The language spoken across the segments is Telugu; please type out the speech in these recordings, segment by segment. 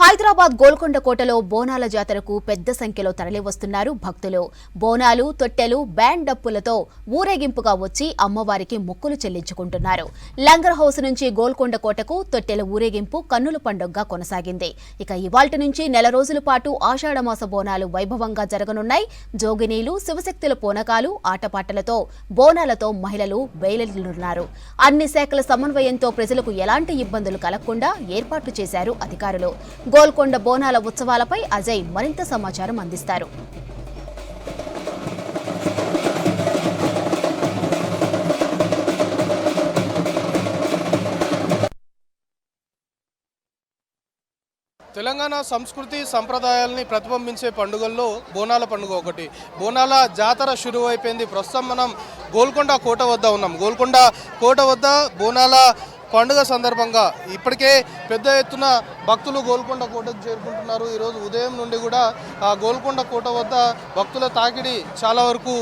హైదరాబాద్ గోల్కొండ కోటలో బోనాల జాతరకు పెద్ద సంఖ్యలో తరలివస్తున్నారు భక్తులు. బోనాలు, తొట్టెలు, బ్యాండ్ డప్పులతో ఊరేగింపుగా వచ్చి అమ్మవారికి మొక్కులు చెల్లించుకుంటున్నారు. లంగర్ హౌస్ నుంచి గోల్కొండ కోటకు తొట్టెల ఊరేగింపు కన్నుల పండుగగా కొనసాగింది. ఇక ఇవాల్టి నుంచి నెల రోజుల పాటు ఆషాఢమాస బోనాలు వైభవంగా జరగనున్నాయి. జోగినీలు, శివశక్తుల పూనకాలు, ఆటపాటలతో బోనాలతో మహిళలు బయలుదేరుతున్నారు. అన్ని శాఖల సమన్వయంతో ప్రజలకు ఎలాంటి ఇబ్బందులు కలగకుండా ఏర్పాట్లు చేశారు అధికారులు. గోల్కొండ బోనాల ఉత్సవాలపై అజయ్ మరింత సమాచారం అందిస్తారు. తెలంగాణ సంస్కృతి సంప్రదాయాల్ని ప్రతిబింబించే పండుగల్లో బోనాల పండుగ ఒకటి. బోనాల జాతర షురువు అయిపోయింది. ప్రస్తుతం మనం గోల్కొండ కోట వద్ద ఉన్నాం. గోల్కొండ కోట వద్ద బోనాల పండుగ సందర్భంగా ఇప్పటికే పెద్ద ఎత్తున భక్తులు గోల్కొండ కోటకు చేరుకుంటున్నారు. ఈరోజు ఉదయం నుండి కూడా గోల్కొండ కోట వద్ద భక్తుల తాకిడి చాలా వరకు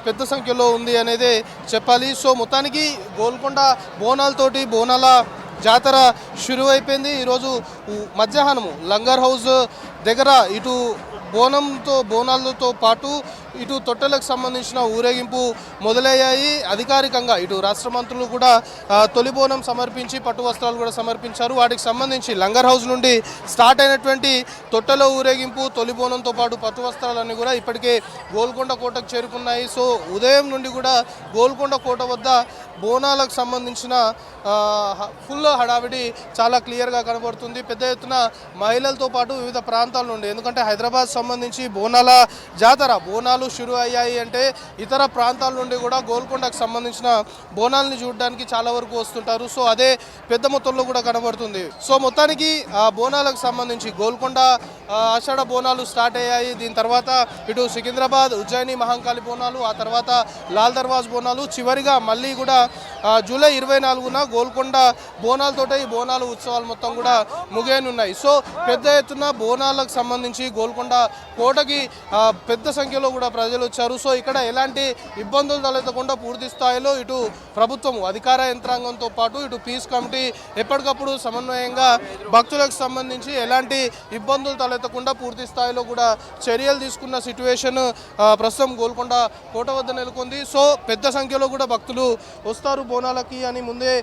పెద్ద సంఖ్యలో ఉంది అనేది చెప్పాలి. సో మొత్తానికి గోల్కొండ బోనాలతోటి బోనాల జాతర షురు అయిపోయింది. ఈరోజు మధ్యాహ్నము లంగర్ హౌస్ దగ్గర ఇటు బోనాలతో పాటు ఇటు తొట్టెలకు సంబంధించిన ఊరేగింపు మొదలయ్యాయి. అధికారికంగా ఇటు రాష్ట్ర మంత్రులు కూడా తొలి బోనం సమర్పించి పట్టు వస్త్రాలు కూడా సమర్పించారు. వాటికి సంబంధించి లంగర్ హౌస్ నుండి స్టార్ట్ అయినటువంటి తొట్టెల ఊరేగింపు, తొలి బోనంతో పాటు పట్టు వస్త్రాలన్నీ కూడా ఇప్పటికే గోల్కొండ కోటకు చేరుకున్నాయి. సో ఉదయం నుండి కూడా గోల్కొండ కోట వద్ద బోనాలకు సంబంధించిన ఫుల్ హడావిడి చాలా క్లియర్గా కనబడుతుంది. పెద్ద ఎత్తున మహిళలతో పాటు వివిధ ప్రాంతాల నుండి, ఎందుకంటే హైదరాబాద్ సంబంధించి బోనాలు షురు అయ్యాయి అంటే ఇతర ప్రాంతాల నుండి కూడా గోల్కొండకు సంబంధించిన బోనాలని చూడడానికి చాలా వరకు వస్తుంటారు. సో అదే పెద్ద మొత్తంలో కూడా కనబడుతుంది. సో మొత్తానికి బోనాలకు సంబంధించి గోల్కొండ ఆషాఢ బోనాలు స్టార్ట్ అయ్యాయి. దీని తర్వాత ఇటు సికింద్రాబాద్, ఉజ్జయిని మహంకాళి బోనాలు, ఆ తర్వాత లాల్ దర్వాజ్ బోనాలు, చివరిగా మళ్ళీ కూడా జూలై 24న గోల్కొండ బోనాలతోటే ఈ బోనాలు ఉత్సవాలు మొత్తం కూడా ముగియనున్నాయి. సో పెద్ద ఎత్తున బోనాలకు సంబంధించి గోల్కొండ కోటకి పెద్ద సంఖ్యలో కూడా ప్రజలు వచ్చారు. సో ఇక్కడ ఎలాంటి ఇబ్బందులు తలెత్తకుండా పూర్తి స్థాయిలో ఇటు ప్రభుత్వం అధికార యంత్రాంగంతో పాటు ఇటు పీస్ కమిటీ ఎప్పటికప్పుడు సమన్వయంగా భక్తులకు సంబంధించి ఎలాంటి ఇబ్బందులు తలెత్తకుండా పూర్తి స్థాయిలో కూడా చర్యలు తీసుకున్న సిట్యువేషన్ ప్రస్తుతం గోల్కొండ కోట వద్ద నెలకొంది. సో పెద్ద సంఖ్యలో కూడా భక్తులు వస్తారు బోనాలకి అని ముందే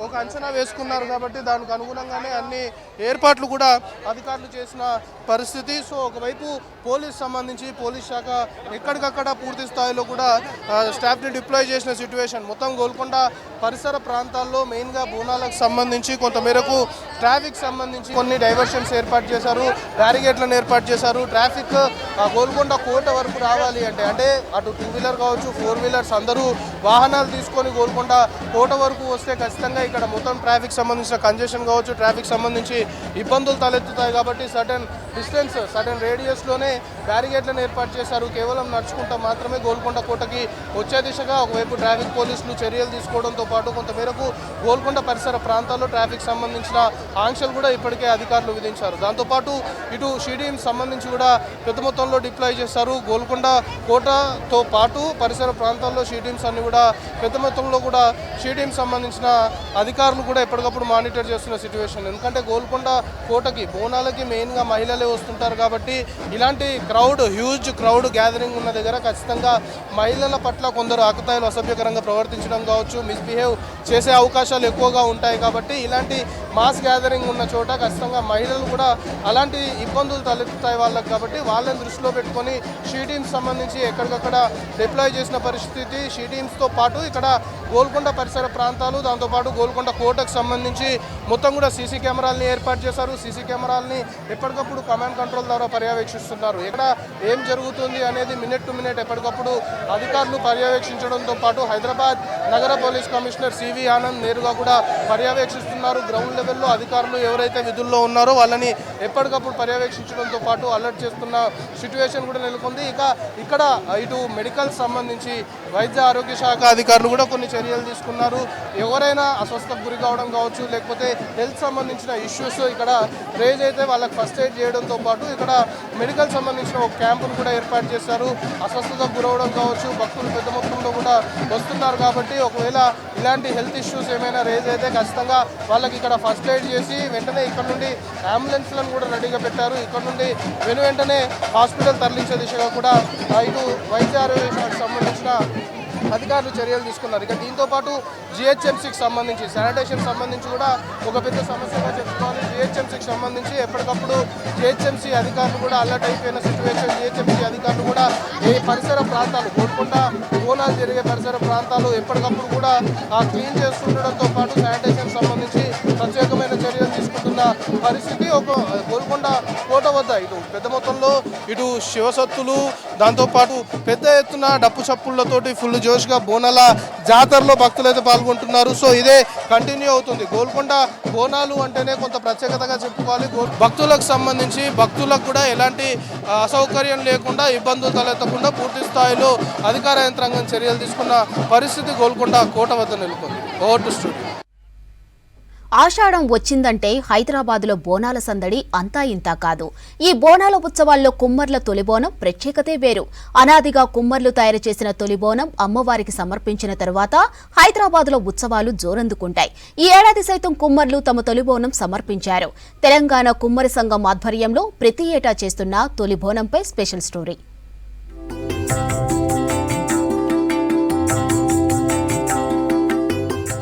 ఒక అంచనా వేసుకున్నారు కాబట్టి దానికి అనుగుణంగానే అన్ని ఏర్పాట్లు కూడా అధికారులు చేసిన పరిస్థితి. సో ఒకవైపు పోలీస్ శాఖ ఎక్కడికక్కడ పూర్తి స్థాయిలో కూడా స్టాఫ్ని డిప్లాయ్ చేసిన సిట్యువేషన్. మొత్తం గోల్కొండ పరిసర ప్రాంతాల్లో మెయిన్గా బోనాలకు సంబంధించి కొంతమేరకు ట్రాఫిక్ సంబంధించి కొన్ని డైవర్షన్స్ ఏర్పాటు చేశారు, బ్యారిగేట్లను ఏర్పాటు చేశారు. ట్రాఫిక్ గోల్కొండ కోట వరకు రావాలి అంటే అటు 2 వీలర్ కావచ్చు, 4 వీలర్స్ అందరూ వాహనాలు తీసుకొని గోల్కొండ కోట వరకు వస్తే ఖచ్చితంగా ఇక్కడ మొత్తం ట్రాఫిక్ సంబంధించిన కంజెషన్ కావచ్చు, ట్రాఫిక్ సంబంధించి ఇబ్బందులు తలెత్తుతాయి. కాబట్టి సర్టెన్ డిస్టెన్స్, సర్టెన్ రేడియస్లోనే బ్యారిగేట్లను ఏర్పాటు చేశారు. కేవలం నడుచుకుంటూ మాత్రమే గోల్కొండ కోటకి వచ్చే దిశగా ఒకవైపు ట్రాఫిక్ పోలీసులు చర్యలు తీసుకోవడంతో పాటు కొంతమేరకు గోల్కొండ పరిసర ప్రాంతాల్లో ట్రాఫిక్ సంబంధించిన ఆంక్షలు కూడా ఇప్పటికే అధికారులు విధించారు. దాంతోపాటు ఇటు షీడీఎం సంబంధించి కూడా పెద్ద మొత్తంలో డిప్లాయ్ చేశారు. గోల్కొండ కోటతో పాటు పరిసర ప్రాంతాల్లో షీడీఎంస్ అన్ని కూడా పెద్ద మొత్తంలో కూడా షీడీఎం సంబంధించిన అధికారులు కూడా ఎప్పటికప్పుడు మానిటర్ చేస్తున్న సిట్యువేషన్. ఎందుకంటే గోల్కొండ కోటకి బోనాలకి మెయిన్గా మహిళలే వస్తుంటారు కాబట్టి ఇలాంటి హ్యూజ్ క్రౌడ్ గ్యాదరింగ్ ఉన్న దగ్గర ఖచ్చితంగా మహిళల పట్ల కొందరు ఆకతాయిలు అసభ్యకరంగా ప్రవర్తించడం కావచ్చు, మిస్బిహేవ్ చేసే అవకాశాలు ఎక్కువగా ఉంటాయి. కాబట్టి ఇలాంటి మాస్ గ్యాదరింగ్ ఉన్న చోట ఖచ్చితంగా మహిళలు కూడా అలాంటి ఇబ్బందులు తలెత్తుతాయి వాళ్ళకి. కాబట్టి వాళ్ళని దృష్టిలో పెట్టుకొని షీటీమ్స్ సంబంధించి ఎక్కడికక్కడ డిప్లాయ్ చేసిన పరిస్థితి. షీటీమ్స్తో పాటు ఇక్కడ గోల్కొండ పరిసర ప్రాంతాలు, దాంతోపాటు గోల్కొండ కోటకు సంబంధించి మొత్తం కూడా సీసీ కెమెరాలని ఏర్పాటు చేశారు. సీసీ కెమెరాలని ఎప్పటికప్పుడు కమాండ్ కంట్రోల్ ద్వారా పర్యవేక్షిస్తున్నారు. ఇక్కడ ఏం జరుగుతుంది అనేది మినిట్ టు మినిట్ ఎప్పటికప్పుడు అధికారులు పర్యవేక్షించడంతో పాటు హైదరాబాద్ నగర పోలీస్ కమిషనర్ సివి ఆనంద్ నేరుగా కూడా పర్యవేక్షిస్తున్నారు. గ్రౌండ్ లెవెల్లో అధికారులు ఎవరైతే విధుల్లో ఉన్నారో వాళ్ళని ఎప్పటికప్పుడు పర్యవేక్షించడంతో పాటు అలర్ట్ చేస్తున్న సిట్యువేషన్ కూడా నెలకొంది. ఇక్కడ ఇటు మెడికల్ సంబంధించి వైద్య ఆరోగ్య శాఖ అధికారులు కూడా కొన్ని చర్యలు తీసుకున్నారు. ఎవరైనా అస్వస్థకు గురి కావడం కావచ్చు, లేకపోతే హెల్త్ సంబంధించిన ఇష్యూస్ ఇక్కడ రేజ్ అయితే వాళ్ళకి ఫస్ట్ ఎయిడ్ చేయడంతో పాటు ఇక్కడ మెడికల్ సంబంధించిన ఒక క్యాంపును కూడా ఏర్పాటు చేశారు. అస్వస్థతకు గురవడం కావచ్చు, భక్తులు పెద్ద మొత్తంలో కూడా వస్తున్నారు కాబట్టి ఒకవేళ ఇలాంటి హెల్త్ ఇష్యూస్ ఏమైనా రేజ్ అయితే ఖచ్చితంగా వాళ్ళకి ఇక్కడ ఫస్ట్ ఎయిడ్ చేసి వెంటనే ఇక్కడ నుండి అంబులెన్స్లను కూడా రెడీగా పెట్టారు. ఇక్కడ నుండి వెంటనే హాస్పిటల్ తరలించే దిశగా కూడా ఇటు వైద్య ఆరోగ్య శాఖకు సంబంధించిన అధికారులు చర్యలు తీసుకున్నారు. ఇక దీంతో పాటు జిహెచ్ఎంసీకి సంబంధించి శానిటేషన్ సంబంధించి కూడా ఒక పెద్ద సమస్యగా చెప్పుకోవాలి. జిహెచ్ఎంసీకి సంబంధించి ఎప్పటికప్పుడు జిహెచ్ఎంసీ అధికారులు కూడా అలర్ట్ అయిపోయిన సిచ్యువేషన్. జిహెచ్ఎంసీ అధికారులు కూడా ఏ పరిసర ప్రాంతాలు గోల్కొండ బోనాలు జరిగే పరిసర ప్రాంతాలు ఎప్పటికప్పుడు కూడా క్లీన్ చేస్తుండడంతో పాటు శానిటేషన్ సంబంధించి ప్రత్యేకమైన చర్యలు తీసుకుంటున్న పరిస్థితి. ఒక గోల్కొండ కోట వద్ద ఇటు పెద్ద మొత్తంలో ఇటు శివసత్తులు, దాంతోపాటు పెద్ద ఎత్తున డప్పు చప్పుళ్లతోటి ఫుల్ జోష్గా బోనాల జాతరలో భక్తులు అయితే పాల్గొంటున్నారు. సో ఇదే కంటిన్యూ అవుతుంది. గోల్కొండ బోనాలు అంటేనే కొంత ప్రత్యేకతగా చెప్పుకోవాలి. భక్తులకు సంబంధించి భక్తులకు కూడా ఎలాంటి అసౌకర్యం లేకుండా, ఇబ్బందులు తలెత్తకుండా పూర్తి స్థాయిలో అధికార యంత్రాంగం చర్యలు తీసుకున్న పరిస్థితి గోల్కొండ కోట వద్ద నెలకొంది. Over to studio. ఆషాఢం వచ్చిందంటే హైదరాబాదులో బోనాల సందడి అంతా ఇంతా కాదు. ఈ బోనాల ఉత్సవాల్లో కుమ్మర్ల తొలిబోనం ప్రత్యేకతే వేరు. అనాదిగా కుమ్మర్లు తయారు చేసిన తొలిబోనం అమ్మవారికి సమర్పించిన తరువాత హైదరాబాదులో ఉత్సవాలు జోరందుకుంటాయి. ఈ ఏడాది సైతం కుమ్మర్లు తమ తొలిబోనం సమర్పించారు. తెలంగాణ కుమ్మరి సంఘం ఆధ్వర్యంలో ప్రతి ఏటా చేస్తున్న తొలిబోనంపై స్పెషల్ స్టోరీ.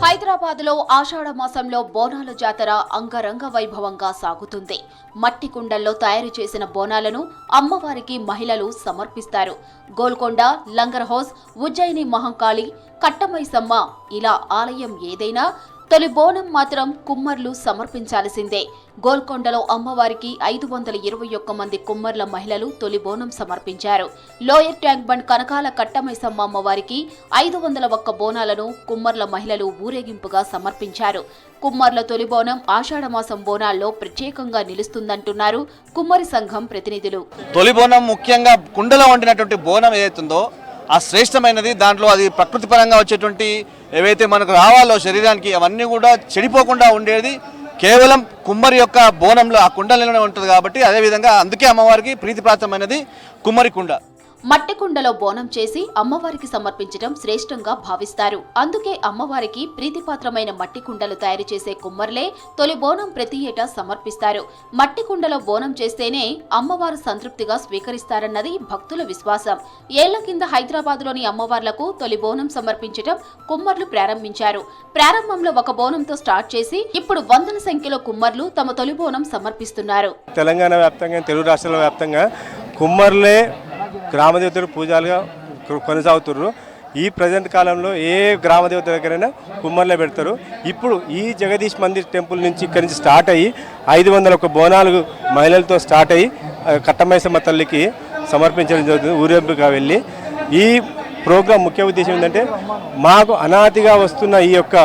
హైదరాబాద్లో ఆషాఢ మాసంలో బోనాల జాతర అంగరంగ వైభవంగా సాగుతుంది. మట్టి కుండల్లో తయారు చేసిన బోనాలను అమ్మవారికి మహిళలు సమర్పిస్తారు. గోల్కొండ, లంగర్ హౌస్, ఉజ్జయిని మహంకాళి, కట్టమైసమ్మ ఇలా ఆలయం ఏదైనా తొలి బోనం మాత్రం కుమ్మర్లు సమర్పించాల్సిందే. గోల్కొండలో అమ్మవారికి 521 మంది కుమ్మర్ల మహిళలు తొలి బోనం సమర్పించారు. Lower tank bund Kanakala Katta Maisamma అమ్మవారికి 501 బోనాలను కుమ్మర్ల మహిళలు ఊరేగింపుగా సమర్పించారు. కుమ్మర్ల తొలి బోనం ఆషాఢమాసం బోనాల్లో ప్రత్యేకంగా నిలుస్తుందంటున్నారు కుమ్మరి సంఘం ప్రతినిధులు. తొలి బోనం ముఖ్యంగా కుండలో వండినటువంటి బోనం ఏదైతుందో ఆ శ్రేష్టమైనది. దాంట్లో అది ప్రకృతి పరంగా వచ్చేటువంటి ఏవైతే మనకు రావాలో శరీరానికి అవన్నీ కూడా చెడిపోకుండా ఉండేది కేవలం కుమ్మరి యొక్క బోనంలో ఆ కుండలోనే ఉంటుంది కాబట్టి అదేవిధంగా అందుకే అమ్మవారికి ప్రీతిపాత్రమైనది కుమ్మరి కుండ. మట్టి కుండలో బోనం చేసి అమ్మవారికి సమర్పించడం శ్రేష్టంగా భావిస్తారు. అందుకే అమ్మవారికి ప్రీతిపాత్రమైన మట్టి కుండలు తయారు చేసే కుమ్మర్లే తొలి బోనం ప్రతి ఏటా సమర్పిస్తారు. మట్టి కుండలో బోనం చేస్తేనే అమ్మవారు సంతృప్తిగా స్వీకరిస్తారన్నది భక్తుల విశ్వాసం. ఏళ్ల కింద హైదరాబాద్లోని అమ్మవార్లకు తొలి బోనం సమర్పించడం కుమ్మర్లు ప్రారంభించారు. ప్రారంభంలో ఒక బోనంతో స్టార్ట్ చేసి ఇప్పుడు వందల సంఖ్యలో కుమ్మర్లు తమ తొలి బోనం సమర్పిస్తున్నారు. తెలంగాణ వ్యాప్తంగా, తెలుగు రాష్ట్రాల వ్యాప్తంగా కుమ్మర్లే గ్రామదేవతలు పూజలుగా కొనసాగుతున్నారు. ఈ ప్రజెంట్ కాలంలో ఏ గ్రామదేవత దగ్గరైనా కుమ్మర్లే పెడతారు. ఇప్పుడు ఈ జగదీష్ మందిర్ టెంపుల్ నుంచి ఇక్కడి నుంచి స్టార్ట్ అయ్యి 501 బోనాలు మహిళలతో స్టార్ట్ అయ్యి కట్టమైసమ్మ తల్లికి సమర్పించడం జరుగుతుంది ఊరేగింపుగా వెళ్ళి. ఈ ప్రోగ్రాం ముఖ్య ఉద్దేశం ఏంటంటే మాకు అనాదిగా వస్తున్న ఈ యొక్క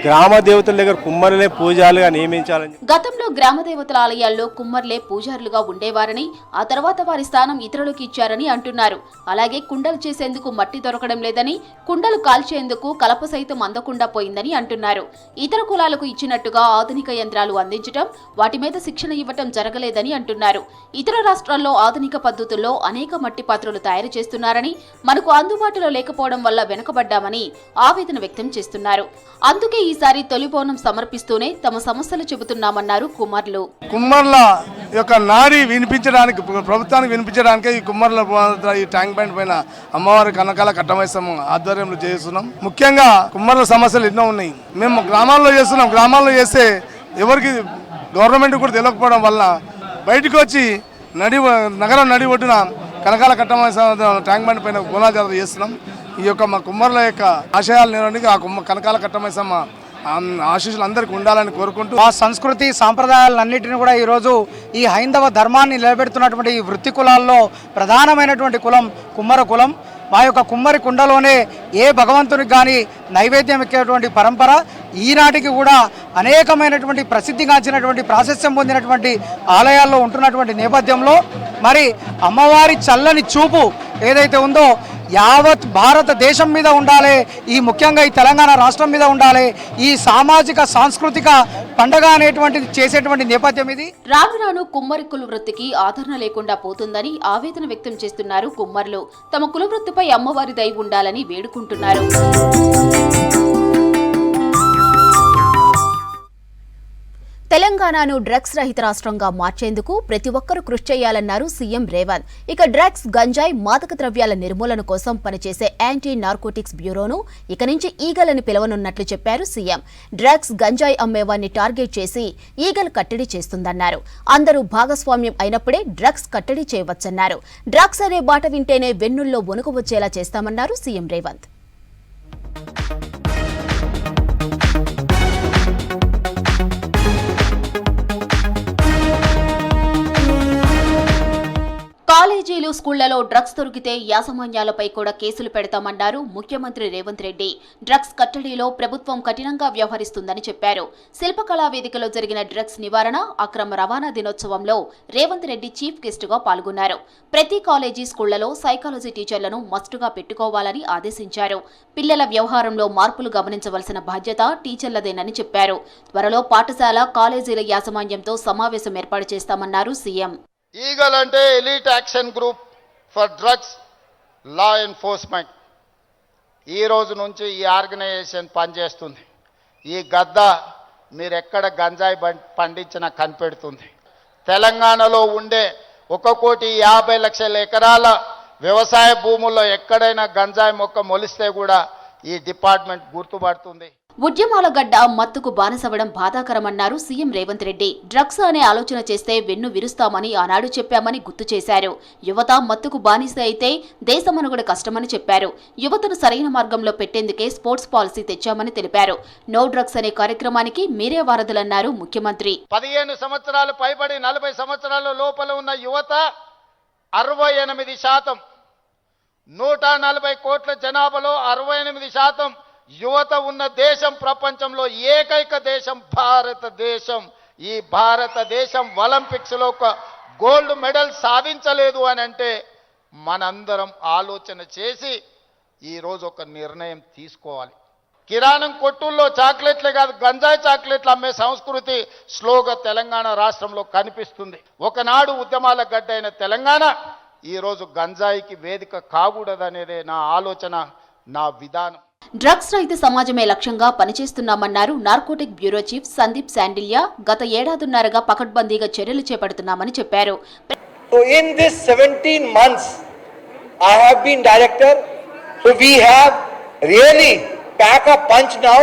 గ్రామ దేవతల దగ్గర కుమ్మరులే పూజారులుగా నియమించాలని. గతంలో గ్రామ దేవతల ఆలయాల్లో కుమ్మర్లే పూజారులుగా ఉండేవారని, ఆ తర్వాత వారి స్థానం ఇతరులకు ఇచ్చారని అంటున్నారు. అలాగే కుండలు చేసేందుకు మట్టి దొరకడం లేదని, కుండలు కాల్చేందుకు కలప సైతం అందకుండా పోయిందని అంటున్నారు. ఇతర కులాలకు ఇచ్చినట్టుగా ఆధునిక యంత్రాలు అందించడం, వాటి మీద శిక్షణ ఇవ్వటం జరగలేదని అంటున్నారు. ఇతర రాష్ట్రాల్లో ఆధునిక పద్ధతుల్లో అనేక మట్టి పాత్రలు తయారు చేస్తున్నారని, మనకు అందుబాటులో లేకపోవడం వల్ల వెనుకబడ్డామని ఆవేదన వ్యక్తం చేస్తున్నారు. అందుకే ఈసారి తొలి బోనం సమర్పిస్తూనే తమ సమస్యలు చెబుతున్నామన్నారు కుమ్మర్లు. కుమ్మర్ల యొక్క నాడి వినిపించడానికి, ప్రభుత్వానికి వినిపించడానికి ఈ కుమ్మర్ల ఈ ట్యాంక్ బండ్ పైన అమ్మవారి కనకాల కట్టమైసమ్మ ఆధ్వర్యంలో చేస్తున్నాం. ముఖ్యంగా కుమ్మర్ల సమస్యలు ఎన్నో ఉన్నాయి. మేము గ్రామాల్లో చేస్తున్నాం. గ్రామాల్లో చేస్తే ఎవరికి గవర్నమెంట్ కూడా తెలియకపోవడం వల్ల బయటకు వచ్చి నగరం నడి ఒడ్డున కనకాల కట్టమైసమ్మ ట్యాంక్ బండ్ పైన బోనాల జాతర చేస్తున్నాం. ఈ యొక్క మా కుమ్మర్ల యొక్క ఆశయాలు నెరవేరడానికి ఆ కనకాల కట్టమైసమ్మ ఆశీస్సులు అందరికీ ఉండాలని కోరుకుంటూ మా సంస్కృతి సాంప్రదాయాలన్నింటినీ కూడా ఈరోజు ఈ హైందవ ధర్మాన్ని నిలబెడుతున్నటువంటి ఈ వృత్తి కులాల్లో ప్రధానమైనటువంటి కులం కుమ్మర కులం. మా యొక్క కుమ్మరి కుండలోనే ఏ భగవంతునికి కానీ నైవేద్యం ఎక్కేటువంటి పరంపర ఈనాటికి కూడా అనేకమైనటువంటి ప్రసిద్ధిగాంచినటువంటి ప్రాశస్త్యం పొందినటువంటి ఆలయాల్లో ఉంటున్నటువంటి నేపథ్యంలో మరి అమ్మవారి చల్లని చూపు ఏదైతే ఉందో యావత్ భారతదేశం మీద ఉండాలి, ఈ ముఖ్యంగా ఈ తెలంగాణ రాష్ట్రం మీద ఉండాలి. ఈ సామాజిక సాంస్కృతిక పండగ అనేటువంటిది చేసేటువంటి నేపథ్యం ఇది. రాను రాను కుమ్మరి కుల వృత్తికి ఆదరణ లేకుండా పోతుందని ఆవేదన వ్యక్తం చేస్తున్నారు కుమ్మరులు. తమ కుల వృత్తిపై అమ్మవారి దయ ఉండాలని వేడుకుంటున్నారు. తెలంగాణను డ్రగ్స్ రహిత రాష్ట్రంగా మార్చేందుకు ప్రతి ఒక్కరూ కృషి చేయాలన్నారు సీఎం రేవంత్. ఇక డ్రగ్స్, గంజాయి, మాదక ద్రవ్యాల నిర్మూలన కోసం పనిచేసే యాంటీ నార్కోటిక్స్ బ్యూరోను ఇక నుంచి ఈగలని పిలవనున్నట్లు చెప్పారు సీఎం. డ్రగ్స్, గంజాయి అమ్మేవారిని టార్గెట్ చేసి ఈగలు కట్టడి చేస్తుందన్నారు. అందరూ భాగస్వామ్యం అయినప్పుడే డ్రగ్స్ కట్టడి చేయవచ్చన్నారు. డ్రగ్స్ అనే బాట వింటేనే వెన్నుల్లో వణుకు వచ్చేలా చేస్తామన్నారు సీఎం రేవంత్. కాలేజీలు, స్కూళ్లలో డ్రగ్స్ దొరికితే యాజమాన్యాలపై కూడా కేసులు పెడతామన్నారు ముఖ్యమంత్రి రేవంత్ రెడ్డి. డ్రగ్స్ కట్టడిలో ప్రభుత్వం కఠినంగా వ్యవహరిస్తుందని చెప్పారు. శిల్పకళా వేదికలో జరిగిన డ్రగ్స్ నివారణ, అక్రమ రవాణా దినోత్సవంలో రేవంత్ రెడ్డి చీఫ్ గెస్టుగా పాల్గొన్నారు. ప్రతి కాలేజీ, స్కూళ్లలో సైకాలజీ టీచర్లను మస్టుగా పెట్టుకోవాలని ఆదేశించారు. పిల్లల వ్యవహారంలో మార్పులు గమనించవలసిన బాధ్యత టీచర్లదేనని చెప్పారు. త్వరలో పాఠశాల, కాలేజీల యాజమాన్యంతో సమావేశం ఏర్పాటు చేస్తామన్నారు సీఎం. ఈగల్ అంటే elite action group for drugs law enforcement. ఈ రోజు నుంచి ఈ ఆర్గనైజేషన్ పనిచేస్తుంది. ఈ గద్ద మీరు ఎక్కడ గంజాయి పండించినా కనిపెడుతుంది. తెలంగాణలో ఉండే 1,50,00,000 ఎకరాల వ్యవసాయ భూముల్లో ఎక్కడైనా గంజాయి మొక్క మొలిస్తే కూడా ఈ డిపార్ట్మెంట్ గుర్తుపడుతుంది. ఉద్యమాల గడ్డ మత్తుకు బానిసవడం బాధాకరమన్నారు సీఎం రేవంత్ రెడ్డి. డ్రగ్స్ అనే ఆలోచన చేస్తే వెన్ను విరుస్తామని ఆనాడు చెప్పామని గుర్తు చేశారు. యువత మత్తుకు బానిస అయితే దేశమనుగడ కష్టమని చెప్పారు. యువతను సరైన మార్గంలో పెట్టేందుకే స్పోర్ట్స్ పాలసీ తెచ్చామని తెలిపారు. నో డ్రగ్స్ అనే కార్యక్రమానికి మీరే వారధులన్నారు ముఖ్యమంత్రి. 15 సంవత్సరాలు పైబడి 40 సంవత్సరాల లోపల ఉన్న యువత 68%. 140 కోట్ల జనాభాలో 68% యువత ఉన్న దేశం ప్రపంచంలో ఏకైక దేశం భారతదేశం. ఈ భారతదేశం ఒలింపిక్స్లో ఒక గోల్డ్ మెడల్ సాధించలేదు అని అంటే మనందరం ఆలోచన చేసి ఈరోజు ఒక నిర్ణయం తీసుకోవాలి. కిరాణం కొట్టుల్లో చాక్లెట్లే కాదు, గంజాయి చాక్లెట్లు అమ్మే సంస్కృతి స్లోగా తెలంగాణ రాష్ట్రంలో కనిపిస్తుంది. ఒకనాడు ఉద్యమాల గడ్డ అయిన తెలంగాణ ఈరోజు గంజాయికి వేదిక కాకూడదనేదే నా ఆలోచన, నా విధానం. డ్రగ్స్ రహిత సమాజమే లక్ష్యంగా పనిచేస్తున్నామన్నారు narcotic bureau chief Sandeep Shandilya. గత ఏడాదిన్నరగా పకడ్బందీగా చర్యలు చేపడుతున్నామని చెప్పారు. So in this 17 months, I have been director. So we have really packed a punch now.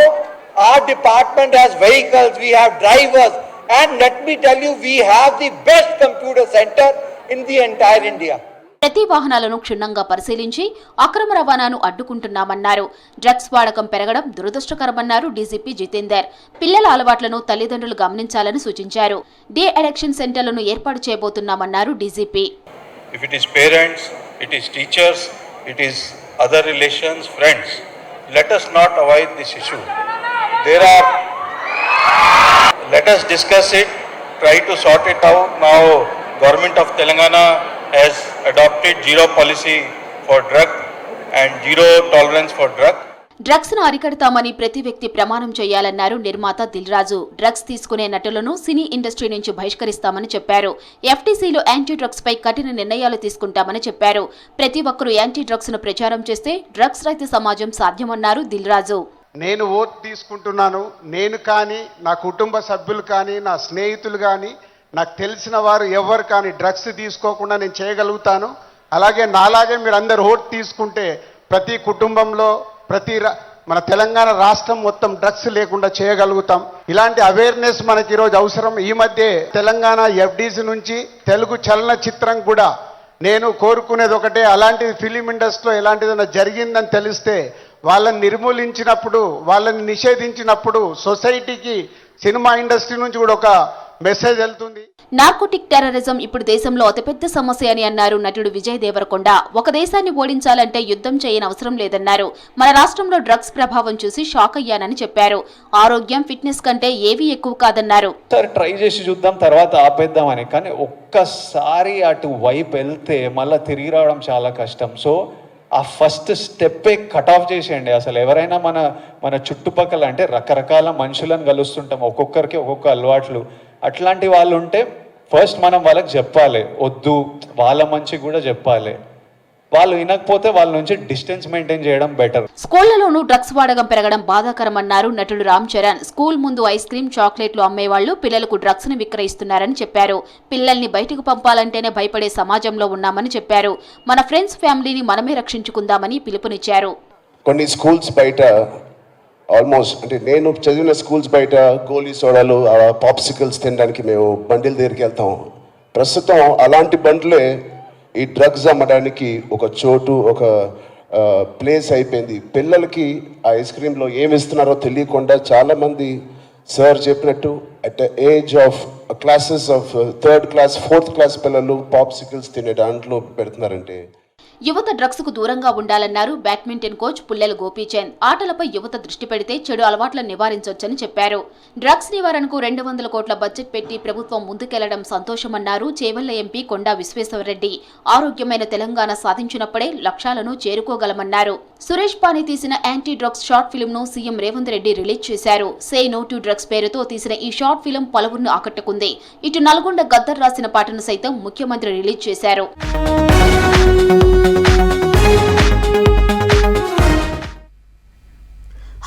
Our department has vehicles, we have drivers, and let me tell you, we have the best computer center in the entire India. ప్రతి వాహనాలను క్షుణ్ణంగా పరిశీలించి అక్రమ రవాణాను అడ్డుకుంటున్నామన్నారు. డ్రగ్స్ వాడకం పెరగడం దురదృష్టకరమన్నారు డీజీపీ జితేందర్. పిల్లల అలవాట్లను తల్లిదండ్రులు గమనించాలని సూచించారు. డే అడిక్షన్ సెంటర్లను ఏర్పాటు చేయబోతున్నామన్నారు DGP. If it is parents, it is teachers, it is other relations, friends, let us not avoid this issue. Let us discuss it, try to sort it out. Now Government of Telangana has adopted zero policy for drug and zero tolerance for drug. Drugs ను అరికడతామని ప్రతి వ్యక్తి ప్రమాణం చేయాలన్నారు నిర్మాత దిల్ రాజు. డ్రగ్స్ తీసుకునే నటులను సినీ ఇండస్ట్రీ నుంచి బహిష్కరిస్తామని చెప్పారు. ఎఫ్టీసీలో యాంటీ డ్రగ్స్ పై కఠిన నిర్ణయాలు తీసుకుంటామని చెప్పారు. ప్రతి ఒక్కరూ యాంటీ డ్రగ్స్ ను ప్రచారం చేస్తే డ్రగ్స్ రహిత సమాజం సాధ్యమన్నారు దిల్ రాజు. నేను ఓటు తీసుకుంటున్నాను. నేను కానీ, నా కుటుంబ సభ్యులు కానీ, నా స్నేహితులు కానీ, నాకు తెలిసిన వారు ఎవరు కానీ డ్రగ్స్ తీసుకోకుండా నేను చేయగలుగుతాను. అలాగే నాలాగే మీరు అందరు ఓటు తీసుకుంటే ప్రతి కుటుంబంలో, మన తెలంగాణ రాష్ట్రం మొత్తం డ్రగ్స్ లేకుండా చేయగలుగుతాం. ఇలాంటి అవేర్నెస్ మనకి ఈరోజు అవసరం. ఈ మధ్య తెలంగాణ ఎఫ్డీసీ నుంచి తెలుగు చలనచిత్రం కూడా నేను కోరుకునేది ఒకటే, అలాంటి ఫిలిం ఇండస్ట్రీలో ఎలాంటిదైనా జరిగిందని తెలిస్తే వాళ్ళని నిర్మూలించినప్పుడు, వాళ్ళని నిషేధించినప్పుడు సొసైటీకి, సినిమా ఇండస్ట్రీ నుంచి కూడా ఒక మెసేజ్ వెళ్తుంది. నార్కోటిక్ టెర్రరిజం ఇప్పుడు దేశంలో అతిపెద్ద సమస్య అని అన్నారు నటుడు విజయ్ దేవరకొండ. ఒక దేశాన్ని ఓడించాలంటే యుద్ధం చేయనవసరం లేదన్నారు. మన రాష్ట్రంలో డ్రగ్స్ ప్రభావం చూసి షాక్ అయ్యానని చెప్పారు. ఆరోగ్యం, ఫిట్నెస్ కంటే ఏవీ ఎక్కువ కాదన్నారు. సరే ట్రై చేసి చూద్దాం, తర్వాత ఆపేద్దామని. కానీ ఒక్కసారి అటు వైపు వెళ్తే మళ్ళీ తిరిగి రావడం చాలా కష్టం. సో ఆ ఫస్ట్ స్టెప్పే కట్ ఆఫ్ చేసేయండి. అసలు ఎవరైనా మన చుట్టుపక్కల అంటే రకరకాల మనుషులను కలుస్తుంటాం, ఒక్కొక్కరికి ఒక్కొక్క అలవాట్లు, అట్లాంటి వాళ్ళు ఉంటే ఫస్ట్ మనం వాళ్ళకి చెప్పాలి, వద్దు, వాళ్ళ మంచి కూడా చెప్పాలి. వాళ్ళు వినకపోతే వాళ్ళ నుంచి డిస్టెన్స్ మెయింటైన్ చేయడం బెటర్. స్కూళ్లలోనూ డ్రగ్స్ వాడకం పెరగడం బాధాకరమన్నారు నటుడు రామ్ చరణ్. స్కూల్ ముందు ఐస్ క్రీం, చాక్లెట్లు అమ్మేవాళ్లు పిల్లలకు డ్రగ్స్ ను విక్రయిస్తున్నారని చెప్పారు. పిల్లల్ని బయటకు పంపాలంటేనే భయపడే సమాజంలో ఉన్నామని చెప్పారు. మన ఫ్రెండ్స్, ఫ్యామిలీని మనమే రక్షించుకుందామని పిలుపునిచ్చారు. కొన్ని స్కూల్స్ బయట ఆల్మోస్ట్ అంటే నేను చదివిన స్కూల్స్ బయట గోలీ సోడాలు, పాప్సికల్స్ తినడానికి మేము బండిల దగ్గరికి వెళ్తాం. ప్రస్తుతం అలాంటి బండ్లే ఈ డ్రగ్స్ అమ్మడానికి ఒక చోటు, ఒక ప్లేస్ అయిపోయింది. పిల్లలకి ఆ ఐస్ క్రీమ్లో ఏమి ఇస్తున్నారో తెలియకుండా చాలామంది సార్ చెప్పినట్టు at the age of classes of 3rd class 4th class పిల్లలు పాప్సికల్స్ తినే దాంట్లో పెడుతున్నారంటే యువత డ్రగ్స్ కు దూరంగా ఉండాలన్నారు బ్యాడ్మింటన్ కోచ్ పుల్లెల గోపీచంద్. ఆటలపై యువత దృష్టి పెడితే చెడు అలవాట్లను నివారించొచ్చని చెప్పారు. డ్రగ్స్ నివారణకు 200 కోట్ల బడ్జెట్ పెట్టి ప్రభుత్వం ముందుకెళ్లడం సంతోషమన్నారు చేవెళ్ల ఎంపీ కొండా విశ్వేశ్వరరెడ్డి. ఆరోగ్యమైన తెలంగాణ సాధించినప్పుడే లక్ష్యాలను చేరుకోగలమన్నారు. సురేష్ పాని తీసిన యాంటీ డ్రగ్స్ షార్ట్ ఫిల్మ్ ను సీఎం రేవంత్ రెడ్డి రిలీజ్ చేశారు. సే నో టు డ్రగ్స్ పేరుతో తీసిన ఈ షార్ట్ ఫిల్మ్ పలువురిని ఆకట్టుకుంది. ఇటు నల్గొండ గద్దర్ రాసిన పాటను సైతం ముఖ్యమంత్రి రిలీజ్ చేశారు.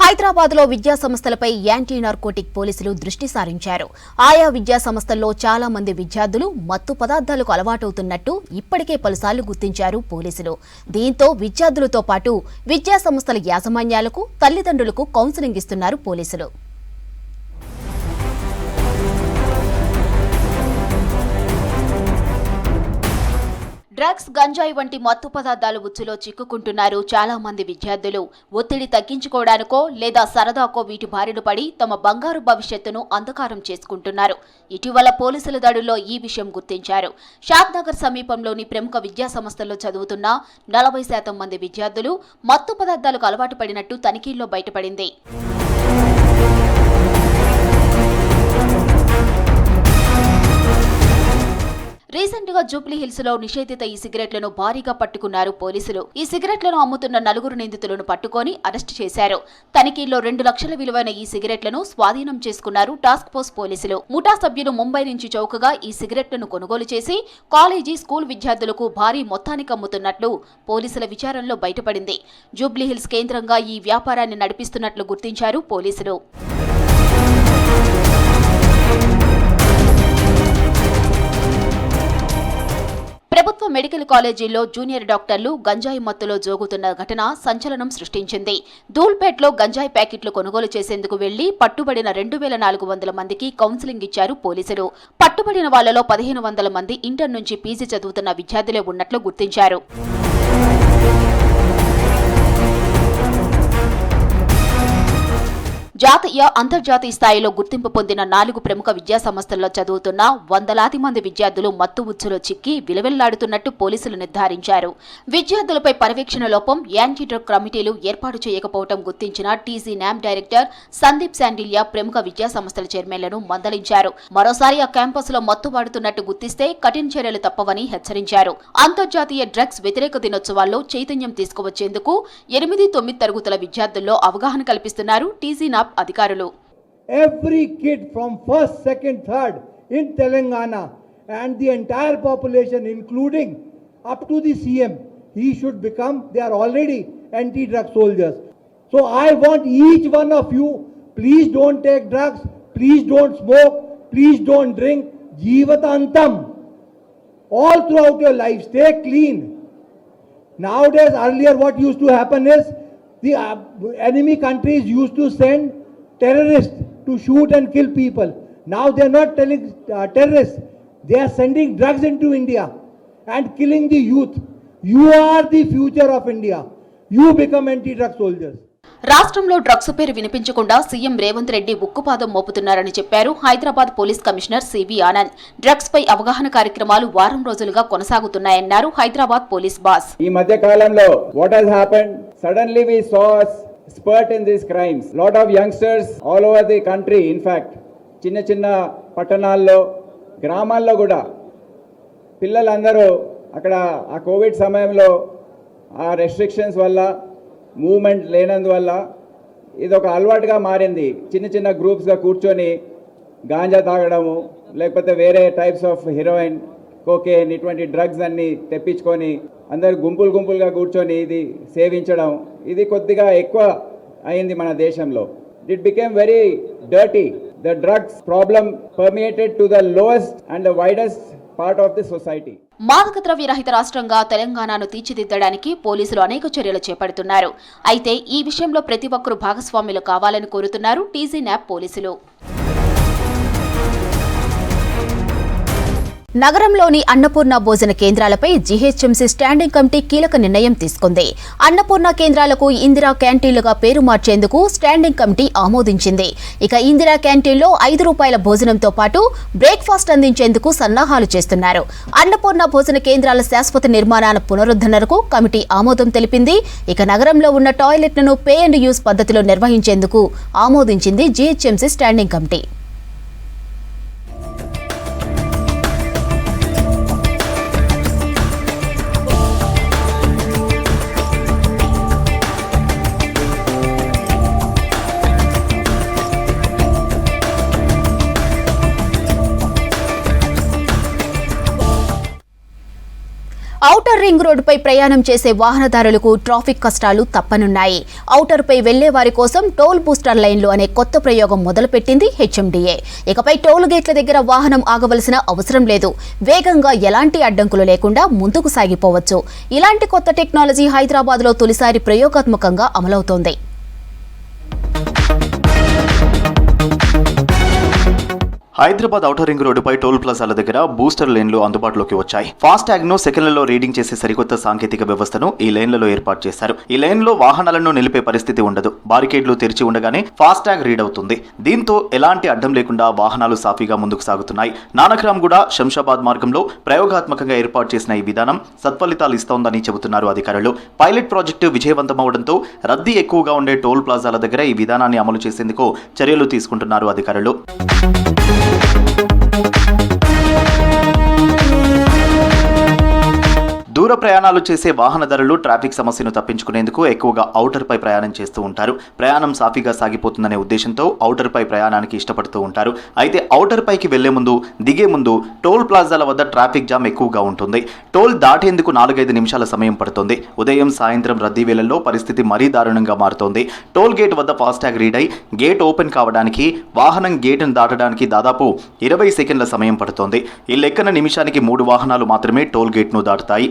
హైదరాబాద్లో విద్యా సంస్థలపై యాంటీ నార్కోటిక్ పోలీసులు దృష్టి సారించారు. ఆయా విద్యా సంస్థల్లో చాలా మంది విద్యార్థులు మత్తు పదార్థాలకు అలవాటవుతున్నట్టు ఇప్పటికే పలుసార్లు గుర్తించారు పోలీసులు. దీంతో విద్యార్థులతో పాటు విద్యా సంస్థల యాజమాన్యాలకు, తల్లిదండ్రులకు కౌన్సిలింగ్ ఇస్తున్నారు పోలీసులు. డ్రగ్స్, గంజాయి వంటి మత్తు పదార్థాలు ఉచ్చులో చిక్కుకుంటున్నారు చాలా మంది విద్యార్థులు. ఒత్తిడి తగ్గించుకోవడానికో లేదా సరదాకో వీటి బారిన పడి తమ బంగారు భవిష్యత్తును అంధకారం చేసుకుంటున్నారు. ఇటీవల పోలీసుల దాడుల్లో ఈ విషయం గుర్తించారు. షాద్నగర్ సమీపంలోని ప్రముఖ విద్యా సంస్థల్లో చదువుతున్న 40% మంది విద్యార్థులు మత్తు పదార్థాలకు అలవాటు పడినట్టు తనిఖీల్లో బయటపడింది. రీసెంట్ గా జూబ్లీ హిల్స్ లో నిషేధిత ఈ సిగరెట్లను భారీగా పట్టుకున్నారు పోలీసులు. ఈ సిగరెట్లను అమ్ముతున్న 4 నిందితులను పట్టుకొని అరెస్టు చేశారు. తనిఖీల్లో 2 లక్షల విలువైన ఈ సిగరెట్లను స్వాధీనం చేసుకున్నారు టాస్క్ ఫోర్స్ పోలీసులు. ముఠా సభ్యులు ముంబై నుంచి చౌకగా ఈ సిగరెట్లను కొనుగోలు చేసి కాలేజీ, స్కూల్ విద్యార్థులకు భారీ మొత్తానికి అమ్ముతున్నట్లు పోలీసుల విచారణలో బయటపడింది. జూబ్లీ హిల్స్ కేంద్రంగా ఈ వ్యాపారాన్ని నడిపిస్తున్నట్లు గుర్తించారు పోలీసులు. ప్రభుత్వ మెడికల్ కాలేజీల్లో జూనియర్ డాక్టర్లు గంజాయి మత్తులో జోగుతున్న ఘటన సంచలనం సృష్టించింది. ధూల్పేట్లో గంజాయి ప్యాకెట్లు కొనుగోలు చేసేందుకు వెళ్లి పట్టుబడిన 2400 మందికి కౌన్సిలింగ్ ఇచ్చారు పోలీసులు. పట్టుబడిన వాళ్లలో 1500 మంది ఇంటర్ నుంచి పీజీ చదువుతున్న విద్యార్థులే ఉన్నట్లు గుర్తించారు. జాతీయ, అంతర్జాతీయ స్థాయిలో గుర్తింపు పొందిన 4 ప్రముఖ విద్యా సంస్థల్లో చదువుతున్న వందలాది మంది విద్యార్థులు మత్తు ఉచ్చులో చిక్కి విలవిల్లాడుతున్నట్టు పోలీసులు నిర్ధారించారు. విద్యార్థులపై పర్యవేక్షణ లోపం, యాంటీ డ్రగ్ కమిటీలు ఏర్పాటు చేయకపోవడం గుర్తించిన TG NAM director Sandeep Sandilya ప్రముఖ విద్యా సంస్థల చైర్మన్లను మందలించారు. మరోసారి ఆ క్యాంపస్ లో మత్తు వాడుతున్నట్టు గుర్తిస్తే కఠిన చర్యలు తప్పవని హెచ్చరించారు. అంతర్జాతీయ డ్రగ్స్ వ్యతిరేక దినోత్సవాల్లో చైతన్యం తీసుకువచ్చేందుకు 8-9 తరగతుల విద్యార్థుల్లో అవగాహన కల్పిస్తున్నారు టీజీ న్యామ్ అధికారులు. Every kid from 1st, 2nd, 3rd in Telangana and the entire population, including up to the CM, he should become, they are already anti-drug soldiers. So I want each one of you, please don't take drugs, please don't smoke, please don't drink. Jeevatantam. All throughout your life, stay clean. Nowadays, earlier what used to happen is, the enemy countries used to send terrorists to shoot and kill people. Now they are not telling terrorists. They are sending drugs into India and killing the youth. You are the future of India. You become anti-drug soldiers. రాష్ట్రంలో డ్రగ్స్ పేరు వినిపించకుండా సీఎం రేవంత్ రెడ్డి ఉక్కుపాదం మోపుతున్నారని చెప్పారు Hyderabad police commissioner C V Anand. Drugs పై అవగాహన కార్యక్రమాలు వారం రోజులుగా కొనసాగుతున్నాయన్నారు హైదరాబాద్ పోలీస్ బాస్. ఈ మధ్య కాలంలో what has happened, suddenly we saw a spurt in these crimes. Lot of youngsters all over the country, in fact చిన్న పట్టణాల్లో, గ్రామాల్లో కూడా పిల్లలందరూ అక్కడ ఆ కోవిడ్ సమయంలో ఆ రెస్ట్రిక్షన్స్ వల్ల మూవ్మెంట్ లేనందువల్ల ఇది ఒక అలవాటుగా మారింది. చిన్న చిన్న గ్రూప్స్గా కూర్చొని గాంజా తాగడము, లేకపోతే వేరే టైప్స్ ఆఫ్ హీరోయిన్, కోకేన్ ఇటువంటి డ్రగ్స్ అన్నీ తెప్పించుకొని అందరు గుంపులుగా కూర్చొని ఇది సేవించడం, ఇది కొద్దిగా ఎక్కువ అయింది మన దేశంలో. It became very dirty. The drugs problem permeated to the lowest and the widest part of the society. మాదక ద్రవ్య రహిత రాష్ట్రంగా తెలంగాణను తీర్చిదిద్దడానికి పోలీసులు అనేక చర్యలు చేపడుతున్నారు. అయితే ఈ విషయంలో ప్రతి ఒక్కరూ భాగస్వాములు కావాలని కోరుతున్నారు టీజీ న్యాప్ పోలీసులు. నగరంలోని అన్నపూర్ణ భోజన కేంద్రాలపై జీహెచ్ఎంసీ స్టాండింగ్ కమిటీ కీలక నిర్ణయం తీసుకుంది. అన్నపూర్ణ కేంద్రాలకు ఇందిరా క్యాంటీన్లుగా పేరు మార్చేందుకు స్టాండింగ్ కమిటీ ఆమోదించింది. ఇక ఇందిరా క్యాంటీన్లో ₹5 భోజనంతో పాటు బ్రేక్ఫాస్ట్ అందించేందుకు సన్నాహాలు చేస్తున్నారు. అన్నపూర్ణ భోజన కేంద్రాల శాశ్వత నిర్మాణ పునరుద్ధరణకు కమిటీ ఆమోదం తెలిపింది. ఇక నగరంలో ఉన్న టాయిలెట్లను పే అండ్ యూజ్ పద్ధతిలో నిర్వహించేందుకు ఆమోదించింది GHMC standing committee. Outer ring రోడ్డుపై ప్రయాణం చేసే వాహనదారులకు ట్రాఫిక్ కష్టాలు తప్పనున్నాయి. ఔటర్పై వెళ్లే వారి కోసం టోల్ బూస్టర్ లైన్లు అనే కొత్త ప్రయోగం మొదలుపెట్టింది హెచ్ఎండిఏ. ఇకపై టోల్ గేట్ల దగ్గర వాహనం ఆగవలసిన అవసరం లేదు. వేగంగా ఎలాంటి అడ్డంకులు లేకుండా ముందుకు సాగిపోవచ్చు. ఇలాంటి కొత్త టెక్నాలజీ హైదరాబాద్లో తొలిసారి ప్రయోగాత్మకంగా అమలవుతోంది. హైదరాబాద్ ఔటర్ రింగ్ రోడ్డుపై టోల్ ప్లాజాల దగ్గర బూస్టర్ లేన్లు అందుబాటులోకి వచ్చాయి. ఫాస్టాగ్ ను సెకండ్లలో రీడింగ్ చేసే సరికొత్త సాంకేతిక వ్యవస్థను ఈ లైన్లలో ఏర్పాటు చేశారు. ఈ లైన్లో వాహనాలను నిలిపే పరిస్థితి ఉండదు. బారికేడ్లు తెరిచి ఉండగానే ఫాస్టాగ్ రీడ్ అవుతుంది. దీంతో ఎలాంటి అడ్డం లేకుండా వాహనాలు సాఫీగా ముందుకు సాగుతున్నాయి. నానక్రామ్గూడ శంషాబాద్ మార్గంలో ప్రయోగాత్మకంగా ఏర్పాటు చేసిన ఈ విధానం సత్ఫలితాలు ఇస్తోందని చెబుతున్నారు అధికారులు. పైలట్ ప్రాజెక్టు విజయవంతమవడంతో రద్దీ ఎక్కువగా ఉండే టోల్ ప్లాజాల దగ్గర ఈ విధానాన్ని అమలు చేసేందుకు చర్యలు తీసుకుంటున్నారు అధికారులు. దూర ప్రయాణాలు చేసే వాహనదారులు ట్రాఫిక్ సమస్యను తప్పించుకునేందుకు ఎక్కువగా ఔటర్ పై ప్రయాణం చేస్తూ ఉంటారు. ప్రయాణం సాఫీగా సాగిపోతుందనే ఉద్దేశంతో ఔటర్ పై ప్రయాణానికి ఇష్టపడుతూ ఉంటారు. అయితే ఔటర్ పైకి వెళ్లే ముందు, దిగే ముందు టోల్ ప్లాజాల వద్ద ట్రాఫిక్ జామ్ ఎక్కువగా ఉంటుంది. టోల్ దాటేందుకు 4-5 నిమిషాల సమయం పడుతుంది. ఉదయం, సాయంత్రం రద్దీ వేళల్లో పరిస్థితి మరీ దారుణంగా మారుతోంది. టోల్ గేట్ వద్ద ఫాస్టాగ్ రీడ్ అయి గేట్ ఓపెన్ కావడానికి, వాహనం గేటును దాటడానికి దాదాపు 20 సెకండ్ల సమయం పడుతోంది. ఈ లెక్కన నిమిషానికి 3 వాహనాలు మాత్రమే టోల్ గేట్ను దాటుతాయి.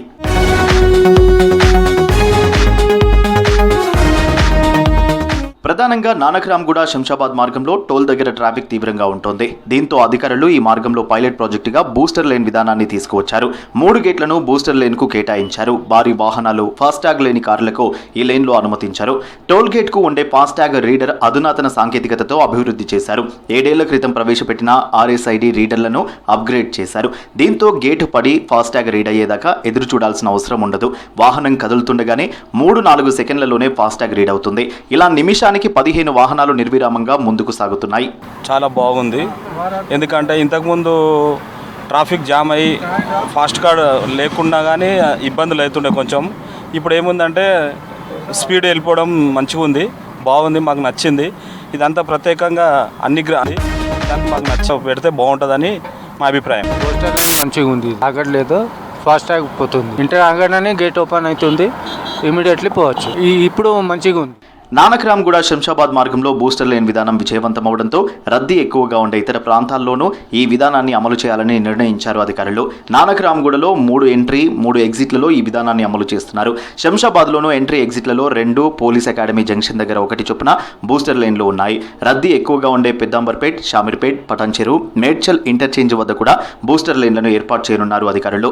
ప్రధానంగా నానక్రామ్గూడ శంషాబాద్ మార్గంలో టోల్ దగ్గర ట్రాఫిక్ తీవ్రంగా ఉంటుంది. దీంతో అధికారులు ఈ మార్గంలో పైలట్ ప్రాజెక్టుగా బూస్టర్ లైన్ విధానాన్ని తీసుకువచ్చారు. 3 గేట్లను బూస్టర్ లైన్ కు కేటాయించారు. భారీ వాహనాలు, ఫాస్టాగ్ లేని కార్లకు ఈ లైన్లో అనుమతించారు. టోల్ గేట్ కు ఉండే ఫాస్టాగ్ రీడర్ అధునాతన సాంకేతికతతో అభివృద్ధి చేశారు. 7 ఏళ్ల క్రితం ప్రవేశపెట్టిన RSID రీడర్లను అప్గ్రేడ్ చేశారు. దీంతో గేటు పడి ఫాస్టాగ్ రీడ్ అయ్యేదాకా ఎదురు చూడాల్సిన అవసరం ఉండదు. వాహనం కదులుతుండగానే 3-4 సెకండ్లలోనే ఫాస్టాగ్ రీడ్ అవుతుంది. ఇలా నిమిషానికి 15 వాహనాలు నిర్విరామంగా ముందుకు సాగుతున్నాయి. చాలా బాగుంది. ఎందుకంటే ఇంతకుముందు ట్రాఫిక్ జామ్ అయ్యి ఫాస్ట్ కార్డ్ లేకుండా కానీ ఇబ్బందులు అవుతుండే కొంచెం. ఇప్పుడు ఏముందంటే స్పీడ్ వెళ్ళిపోవడం మంచిగా ఉంది, బాగుంది, మాకు నచ్చింది. ఇదంతా ప్రత్యేకంగా మాకు పెడితే బాగుంటుందని మా అభిప్రాయం. మంచిగా ఉంది, ఆగట్లేదు, ఫాస్టాగ్ పోతుంది. ఇంటర్ ఆగగానే గేట్ ఓపెన్ అవుతుంది, ఇమీడియట్లీ పోవచ్చు. ఇప్పుడు మంచిగా ఉంది. నానక్రామ్గూడ శంషాబాద్ మార్గంలో బూస్టర్ లైన్ విధానం విజయవంతమవడంతో రద్దీ ఎక్కువగా ఉండే ఇతర ప్రాంతాల్లోనూ ఈ విధానాన్ని అమలు చేయాలని నిర్ణయించారు అధికారులు. నానక్రామ్గూడలో 3 ఎంట్రీ, 3 ఎగ్జిట్లలో ఈ విధానాన్ని అమలు చేస్తున్నారు. శంషాబాద్లోనూ ఎంట్రీ, ఎగ్జిట్లలో 2, పోలీస్ అకాడమీ జంక్షన్ దగ్గర 1 చొప్పున బూస్టర్ లైన్లు ఉన్నాయి. రద్దీ ఎక్కువగా ఉండే పెద్దాంబర్పేట్, షామీర్పేట్, పటాన్చెరు, మేడ్చల్ ఇంటర్చేంజ్ వద్ద కూడా బూస్టర్ లైన్లను ఏర్పాటు చేయనున్నారు అధికారులు.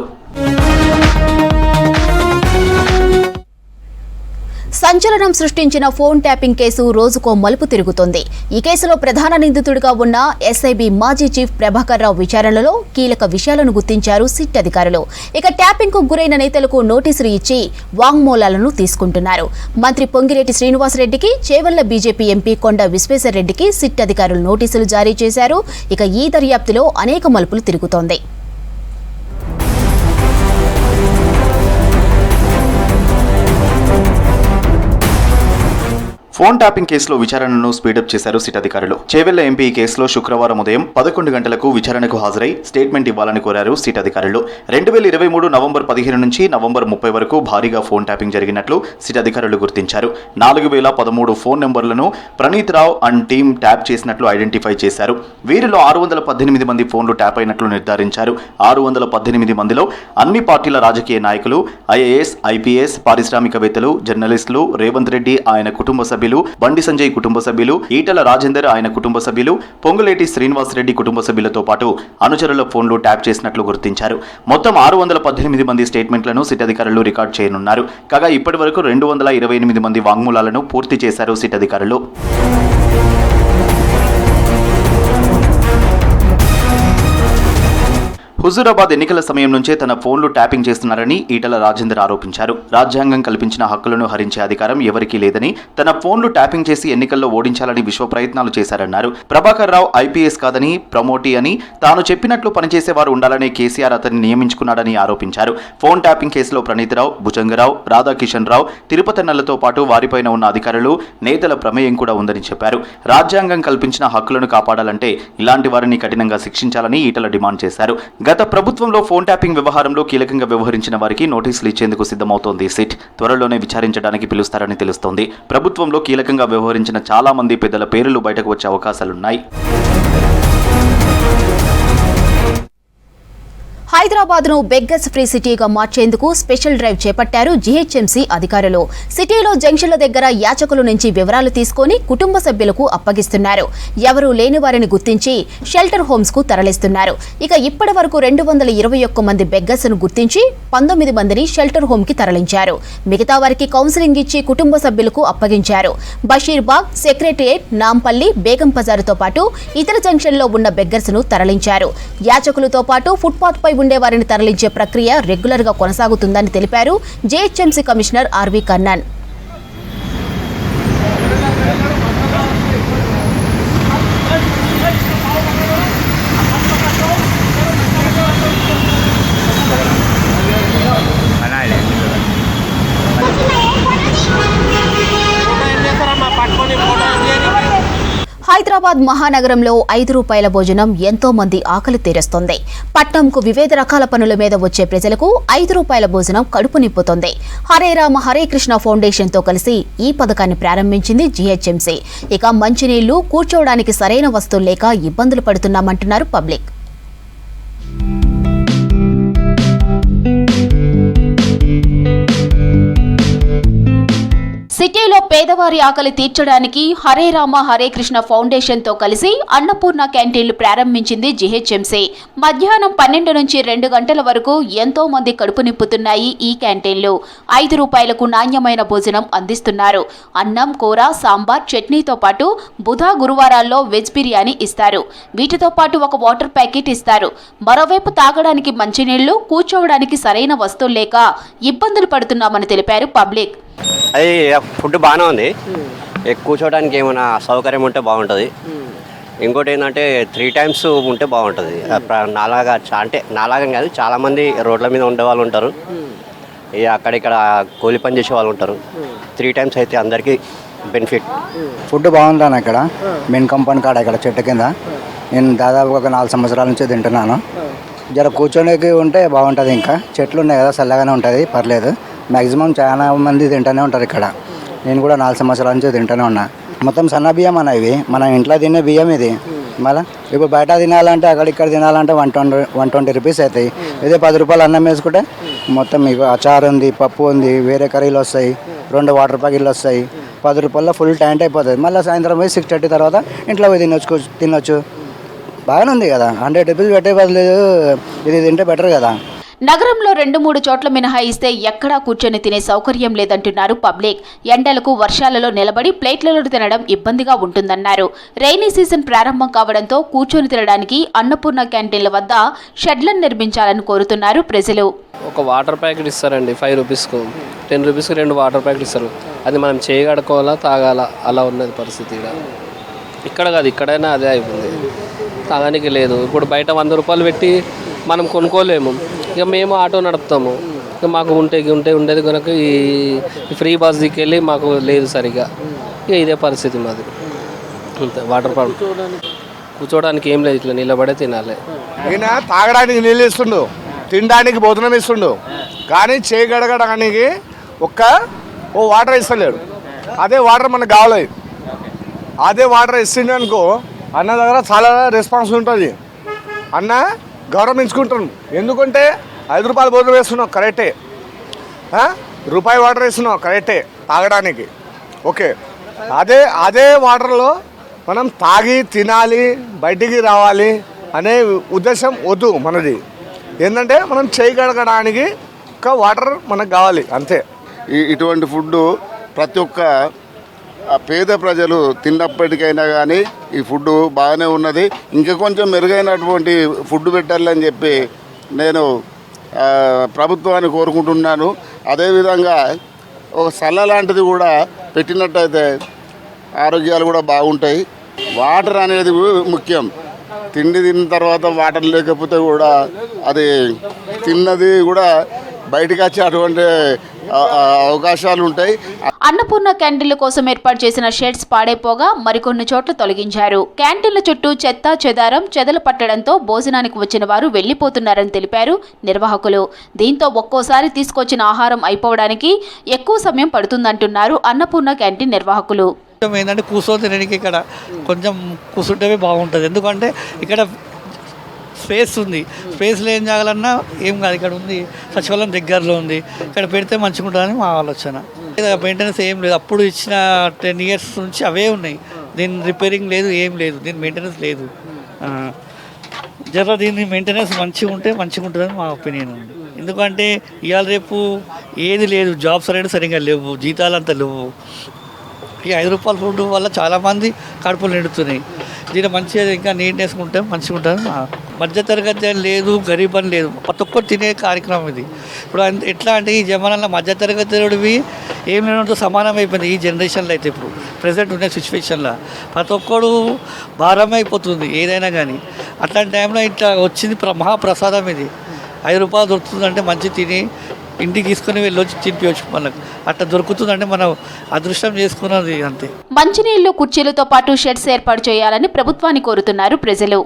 సంచలనం సృష్టించిన ఫోన్ ట్యాపింగ్ కేసు రోజుకో మలుపు తిరుగుతోంది. ఈ కేసులో ప్రధాన నిందితుడిగా ఉన్న ఎస్ఐబి మాజీ చీఫ్ ప్రభాకర్ రావు విచారణలో కీలక విషయాలను గుర్తించారు సిట్ అధికారులు. ఇక ట్యాపింగ్ కు గురైన నేతలకు నోటీసులు ఇచ్చి వాంగ్మూలాలను తీసుకుంటున్నారు. మంత్రి పొంగిరెడ్డి శ్రీనివాసరెడ్డికి, చేవెళ్ల బీజేపీ ఎంపీ కొండ విశ్వేశ్వరరెడ్డికి సిట్ అధికారులు నోటీసులు జారీ చేశారు. ఇక ఈ దర్యాప్తులో అనేక మలుపులు తిరుగుతోంది. ఫోన్ ట్యాపింగ్ కేసులో విచారణను స్పీడప్ చేశారు సిట్ అధికారులు. చేవెళ్ల ఎంపీ ఈ కేసులో శుక్రవారం ఉదయం 11 గంటలకు విచారణకు హాజరై స్టేట్మెంట్ ఇవ్వాలని కోరారు సిట్ అధికారులు. 2023 నవంబర్ 15 నుంచి నవంబర్ 30 వరకు భారీగా ఫోన్ ట్యాపింగ్ జరిగినట్లు సిట్ అధికారులు గుర్తించారు. 4013 ఫోన్ నెంబర్లను ప్రణీత్ రావు అండ్ టీం ట్యాప్ చేసినట్లు ఐడెంటిఫై చేశారు. వీరిలో 618 మంది ఫోన్లు ట్యాప్ అయినట్లు నిర్ధారించారు. 618 మందిలో అన్ని పార్టీల రాజకీయ నాయకులు, ఐఏఎస్, ఐపీఎస్, పారిశ్రామికవేత్తలు, జర్నలిస్టులు, రేవంత్ రెడ్డి ఆయన కుటుంబ సభ్యులు, బండి సంజయ్ కుటుంబ సభ్యులు, ఈటల రాజేందర్ ఆయన కుటుంబ సభ్యులు, పొంగులేటి శ్రీనివాసరెడ్డి కుటుంబ సభ్యులతో పాటు అనుచరుల ఫోన్లు ట్యాప్ చేసినట్లు గుర్తించారు. మొత్తం 618 మంది స్టేట్మెంట్లను సిట్ అధికారులు రికార్డు చేయనున్నారు. కాగా ఇప్పటి వరకు 228 మంది వాంగ్మూలాలను పూర్తి చేశారు సిట్ అధికారులు. హుజూరాబాద్ ఎన్నికల సమయం నుంచే తన ఫోన్లు ట్యాపింగ్ చేస్తున్నారని ఈటల రాజేందర్ ఆరోపించారు. రాజ్యాంగం కల్పించిన హక్కులను హరించే అధికారం ఎవరికీ లేదని, తన ఫోన్లు ట్యాపింగ్ చేసి ఎన్నికల్లో ఓడించాలని విశ్వ ప్రయత్నాలు చేశారన్నారు. ప్రభాకర్ రావు ఐపీఎస్ కాదని, ప్రమోటీ అని, తాను చెప్పినట్లు పనిచేసేవారు ఉండాలనే కేసీఆర్ అతన్ని నియమించుకున్నాడని ఆరోపించారు. ఫోన్ ట్యాపింగ్ కేసులో ప్రణీతరావు, భుజంగరావు, రాధాకిషన్ రావు, తిరుపతన్నలతో పాటు వారిపైన ఉన్న అధికారులు, నేతల ప్రమేయం కూడా ఉందని చెప్పారు. రాజ్యాంగం కల్పించిన హక్కులను కాపాడాలంటే ఇలాంటి వారిని కఠినంగా శిక్షించాలని ఈటల డిమాండ్ చేశారు. గత ప్రభుత్వంలో ఫోన్ ట్యాపింగ్ వ్యవహారంలో కీలకంగా వ్యవహరించిన వారికి నోటీసులు ఇచ్చేందుకు సిద్ధమవుతోంది సిట్. త్వరలోనే విచారించడానికి పిలుస్తారని తెలుస్తోంది. ప్రభుత్వంలో కీలకంగా వ్యవహరించిన చాలా మంది పెద్దల పేర్లు బయటకు వచ్చే అవకాశాలున్నాయి. హైదరాబాద్ను బెగ్గర్స్ ఫ్రీ సిటీగా మార్చేందుకు స్పెషల్ డ్రైవ్ చేపట్టారు జీహెచ్ఎంసీ అధికారులు. సిటీలో జంక్షన్ల దగ్గర యాచకుల నుంచి వివరాలు తీసుకొని కుటుంబ సభ్యులకు అప్పగిస్తున్నారు. ఎవరూ లేని వారిని గుర్తించి షెల్టర్ హోమ్స్ కు తరలిస్తున్నారు. ఇక ఇప్పటి వరకు 221 మంది బెగ్గర్స్ ను గుర్తించి 19 మందిని షెల్టర్ హోమ్ కి తరలించారు. మిగతా వారికి కౌన్సిలింగ్ ఇచ్చి కుటుంబ సభ్యులకు అప్పగించారు. బషీర్బాగ్, సెక్రటరియేట్, నాంపల్లి, బేగం బజారుతో పాటు ఇతర జంక్షన్లో ఉన్న బెగ్గర్స్ ను తరలించారు. యాచకులతో పాటు ఫుట్పాత్ పై ఉండే వారిని తరలించే ప్రక్రియ రెగ్యులర్ గా కొనసాగుతుందని తెలిపారు GHMC commissioner RV Kannan. Hyderabad మహానగరంలో ₹5 భోజనం ఎంతో మంది ఆకలి తీరుస్తుంది. పట్నంకు వివిధ రకాల పనుల మీద వచ్చే ప్రజలకు ₹5 భోజనం కడుపు నింపుతుంది. హరే రామ హరే కృష్ణ ఫౌండేషన్ తో కలిసి ఈ పథకాన్ని ప్రారంభించింది జీహెచ్ఎంసీ. ఇక మంచినీళ్లు, కూర్చోవడానికి సరైన వస్తువులు లేక ఇబ్బందులు పడుతున్నామంటున్నారు పబ్లిక్. సిటీలో పేదవారి ఆకలి తీర్చడానికి హరే రామ హరే కృష్ణ ఫౌండేషన్ తో కలిసి అన్నపూర్ణ క్యాంటీన్లు ప్రారంభించింది జీహెచ్ఎంసీ. మధ్యాహ్నం 12 నుంచి 2 గంటల వరకు ఎంతో మంది కడుపు నింపుతున్నాయి ఈ క్యాంటీన్లు. ₹5కు నాణ్యమైన భోజనం అందిస్తున్నారు. అన్నం, కూర, సాంబార్, చట్నీతో పాటు బుధ, గురువారాల్లో వెజ్ బిర్యానీ ఇస్తారు. వీటితో పాటు ఒక వాటర్ ప్యాకెట్ ఇస్తారు. మరోవైపు తాగడానికి మంచినీళ్లు, కూర్చోవడానికి సరైన వస్తువులు లేక ఇబ్బందులు పడుతున్నామని తెలిపారు పబ్లిక్. అది ఫుడ్ బాగానే ఉంది. కూర్చోడానికి ఏమైనా సౌకర్యం ఉంటే బాగుంటుంది. ఇంకోటి ఏంటంటే 3 times ఉంటే బాగుంటుంది. నాలాగా అంటే నాలాగా కాదు, చాలామంది రోడ్ల మీద ఉండే వాళ్ళు ఉంటారు, అక్కడిక్కడ కూలి పని చేసే వాళ్ళు ఉంటారు. 3 times అయితే అందరికీ బెనిఫిట్. ఫుడ్ బాగుందని ఇక్కడ మెయిన్ కంపౌండ్ కాడ ఇక్కడ చెట్టు కింద నేను దాదాపు ఒక 4 సంవత్సరాల నుంచి తింటున్నాను. జర కూర్చోడానికి ఉంటే బాగుంటుంది. ఇంకా చెట్లు ఉన్నాయి కదా, చల్లగానే ఉంటుంది, పర్లేదు. మ్యాక్సిమం చాలా మంది తింటూనే ఉంటారు ఇక్కడ. నేను కూడా 4 సంవత్సరాల నుంచి తింటూనే ఉన్నా. మొత్తం సన్న బియ్యం అన్న ఇవి, మన ఇంట్లో తినే బియ్యం ఇది. మళ్ళీ ఇప్పుడు బయట తినాలంటే అక్కడిక్కడ తినాలంటే 120 రూపీస్ అవుతాయి. ఇదే ₹10 అన్నం వేసుకుంటే మొత్తం మీకు అచారు ఉంది, పప్పు ఉంది, వేరే కర్రీలు వస్తాయి, 2 వాటర్ ప్యాకెట్లు వస్తాయి. ₹10 ఫుల్ టైంట్ అయిపోతుంది. మళ్ళీ సాయంత్రం పోయి 6:30 తర్వాత ఇంట్లో పోయి తినొచ్చు. బాగానే ఉంది కదా. 100 రూపీస్ పెట్టే బదులు ఇది తింటే బెటర్ కదా. నగరంలో 2-3 చోట్ల మినహాయిస్తే ఎక్కడా కూర్చొని తినే సౌకర్యం లేదంటున్నారు పబ్లిక్. ఎండలకు, వర్షాలలో నిలబడి ప్లేట్లలో తినడం ఇబ్బందిగా ఉంటుందన్నారు. రైనీ సీజన్ ప్రారంభం కావడంతో కూర్చొని తినడానికి అన్నపూర్ణ క్యాంటీన్ల వద్ద షెడ్లను నిర్మించాలని కోరుతున్నారు ప్రజలు. ఒక వాటర్ ప్యాకెట్ ఇస్తారండి 5 రూపీస్కు, 10 రూపీస్కి 2 వాటర్ ప్యాకెట్ ఇస్తారు. అది మనం చేయగడుకోవాలా, తాగాలా, అలా ఉన్నది పరిస్థితి. ఇక్కడ కాదు, ఇక్కడైనా అదే అయిపోయింది. తాగడానికి లేదు. ఇప్పుడు బయట ₹100 పెట్టి మనం కొనుక్కోలేము. ఇక మేము ఆటో నడుపుతాము. ఇక మాకు ఉండేది కనుక ఈ ఫ్రీ బస్ దిక్కెళ్ళి మాకు లేదు సరిగా. ఇక ఇదే పరిస్థితి మాది. అంతే. Water problem. కూర్చోవడానికి ఏం లేదు, ఇట్లా నిలబడే తినాలి. ఈయన తాగడానికి నీళ్ళు ఇస్తుండు, తినడానికి భోజనం ఇస్తుండు, కానీ చేయగడగడానికి ఓ వాటర్ ఇస్తలేడు. అదే వాటర్ మనకు కావాలి. అదే వాటర్ ఇస్తుండే అనుకో అన్న దగ్గర చాలా రెస్పాన్స్ ఉంటుంది. అన్న గౌరవించుకుంటాను. ఎందుకంటే 5 రూపాయలు భోజనం వేస్తున్నావు కరెక్టే, రూపాయి వాటర్ వేస్తున్నావు కరెక్టే తాగడానికి. ఓకే, అదే వాటర్లో మనం తాగి తినాలి, బయటికి రావాలి అనే ఉద్దేశం వద్దు మనది. ఏంటంటే మనం చేయగలగడానికి ఒక వాటర్ మనకు కావాలి అంతే. ఇటువంటి ఫుడ్ ప్రతి ఒక్క పేద ప్రజలు తిన్నప్పటికైనా కానీ ఈ ఫుడ్ బాగానే ఉన్నది. ఇంకా కొంచెం మెరుగైనటువంటి ఫుడ్ పెట్టాలని చెప్పి నేను ప్రభుత్వాన్ని కోరుకుంటున్నాను. అదేవిధంగా ఒక సల్ల లాంటిది కూడా పెట్టినట్టయితే ఆరోగ్యాలు కూడా బాగుంటాయి. వాటర్ అనేది ముఖ్యం. తిండి తిన్న తర్వాత వాటర్ లేకపోతే కూడా అది తిన్నది కూడా బయటకు వచ్చే అటువంటి అవకాశాలు ఉంటాయి. అన్నపూర్ణ క్యాంటీన్ల కోసం ఏర్పాటు చేసిన షెడ్స్ పాడైపోగా మరికొన్ని చోట్ల తొలగించారు. క్యాంటీన్ల చుట్టూ చెత్త చెదారం చెదలు పట్టడంతో భోజనానికి వచ్చిన వారు వెళ్లిపోతున్నారని తెలిపారు నిర్వాహకులు. దీంతో ఒక్కోసారి తీసుకొచ్చిన ఆహారం అయిపోవడానికి ఎక్కువ సమయం పడుతుందంటున్నారు అన్నపూర్ణ క్యాంటీన్ నిర్వాహకులు. ఏంటంటే కూర్చొని తినడానికి ఇక్కడ కొంచెం కూర్చుంటే బాగుంటుంది. ఎందుకంటే ఇక్కడ స్పేస్ ఉంది. స్పేస్లో ఏం చేయాలన్నా ఏం కాదు, ఇక్కడ ఉంది, సచివాలయం దగ్గరలో ఉంది, ఇక్కడ పెడితే మంచిగా ఉంటుందని మా ఆలోచన. మెయింటెనెన్స్ ఏం లేదు. అప్పుడు ఇచ్చిన 10 years నుంచి అవే ఉన్నాయి. దీని రిపేరింగ్ లేదు, ఏం లేదు, దీని మెయింటెనెన్స్ లేదు. జర దీన్ని మెయింటెనెన్స్ మంచిగా ఉంటే మంచిగా ఉంటుందని మా ఒపీనియన్ ఉంది. ఎందుకంటే ఇవాళ రేపు ఏది లేదు, జాబ్స్ అనేది సరిగ్గా లేవు, జీతాలు అంతా లేవు. ఈ 5 రూపాయల ఫుడ్ వల్ల చాలామంది కడుపులు నిండుతున్నాయి. దీన్ని మంచిగా ఇంకా నీట్నెస్ ఉంటే మంచిగా ఉంటుంది. మధ్యతరగతి అని లేదు, గరీబ్ అని లేదు, ప్రతి ఒక్కరు తినే కార్యక్రమం ఇది. ఇప్పుడు ఎట్లా అంటే ఈ జమానాలో మధ్యతరగతివి ఏం లేనంతో సమానం అయిపోయింది. ఈ జనరేషన్లో అయితే ఇప్పుడు ప్రజెంట్ ఉన్న సిచ్యువేషన్లో ప్రతి ఒక్కడు భారం అయిపోతుంది ఏదైనా కానీ. అట్లాంటి టైంలో ఇట్లా వచ్చింది మహాప్రసాదం. ఇది 5 రూపాయలు దొరుకుతుందంటే మంచి తిని ఇంటికి తీసుకుని వెళ్ళొచ్చి తినిపించవచ్చు. మనకు అట్లా దొరుకుతుందంటే మనం అదృష్టం చేసుకున్నది అంతే. మంచినీళ్లు కుర్చీలతో పాటు షెడ్స్ ఏర్పాటు చేయాలని ప్రభుత్వాన్ని కోరుతున్నారు ప్రజలు.